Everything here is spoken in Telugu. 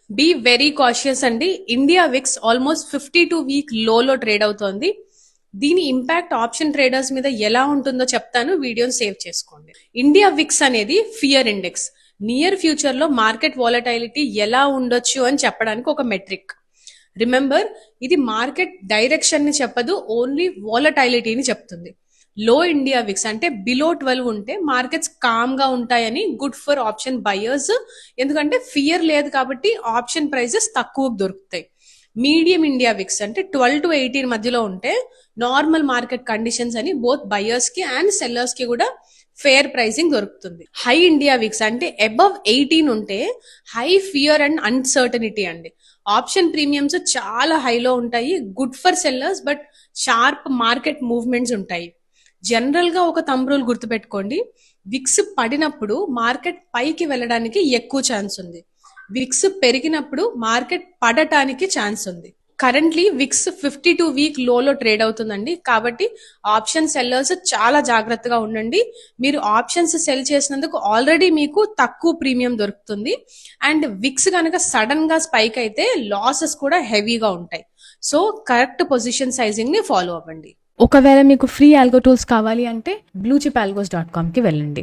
బీ వెరీ కాషియస్ అండి. ఇండియా విక్స్ ఆల్మోస్ట్ 52-week లోలో ట్రేడ్ అవుతోంది. దీని ఇంపాక్ట్ ఆప్షన్ ట్రేడర్స్ మీద ఎలా ఉంటుందో చెప్తాను, వీడియోని సేవ్ చేసుకోండి. ఇండియా విక్స్ అనేది ఫియర్ ఇండెక్స్. నియర్ ఫ్యూచర్ లో మార్కెట్ వాలటైలిటీ ఎలా ఉండొచ్చు అని చెప్పడానికి ఒక మెట్రిక్. రిమెంబర్, ఇది మార్కెట్ డైరెక్షన్ ని చెప్పదు, ఓన్లీ వాలటైలిటీని చెప్తుంది. లో ఇండియా విక్స్ అంటే బిలో 12 ఉంటే మార్కెట్స్ కామ్ గా ఉంటాయని, గుడ్ ఫర్ ఆప్షన్ బయర్స్. ఎందుకంటే ఫియర్ లేదు కాబట్టి ఆప్షన్ ప్రైజెస్ తక్కువ దొరుకుతాయి. మీడియం ఇండియా విక్స్ అంటే 12 to 18 మధ్యలో ఉంటే నార్మల్ మార్కెట్ కండిషన్స్ అని బోత్ బయర్స్ కి అండ్ సెల్లర్స్ కి కూడా ఫేర్ ప్రైసింగ్ దొరుకుతుంది. హై ఇండియా విక్స్ అంటే అబవ్ 18 ఉంటే హై ఫియర్ అండ్ అన్సర్టనిటీ అండి. ఆప్షన్ ప్రీమియమ్స్ చాలా హైలో ఉంటాయి, good for sellers but sharp market movements ఉంటాయి. జనరల్ గా ఒక థంబ్ రూల్ గుర్తుపెట్టుకోండి, విక్స్ పడినప్పుడు మార్కెట్ పైకి వెళ్ళడానికి ఎక్కువ ఛాన్స్ ఉంది, విక్స్ పెరిగినప్పుడు మార్కెట్ పడటానికి ఛాన్స్ ఉంది. కరెంట్లీ విక్స్ 52-week లోలో ట్రేడ్ అవుతుందండి, కాబట్టి ఆప్షన్ సెల్లర్స్ చాలా జాగ్రత్తగా ఉండండి. మీరు ఆప్షన్స్ సెల్ చేసినందుకు ఆల్రెడీ మీకు తక్కువ ప్రీమియం దొరుకుతుంది, అండ్ విక్స్ కనుక సడన్ గా స్పైక్ అయితే లాసెస్ కూడా హెవీగా ఉంటాయి. సో కరెక్ట్ పొజిషన్ సైజింగ్ ని ఫాలో అవ్వండి. ఒకవేళ మీకు ఫ్రీ ఆల్గో టూల్స్ కావాలి అంటే bluechipalgos.com కి వెళ్ళండి.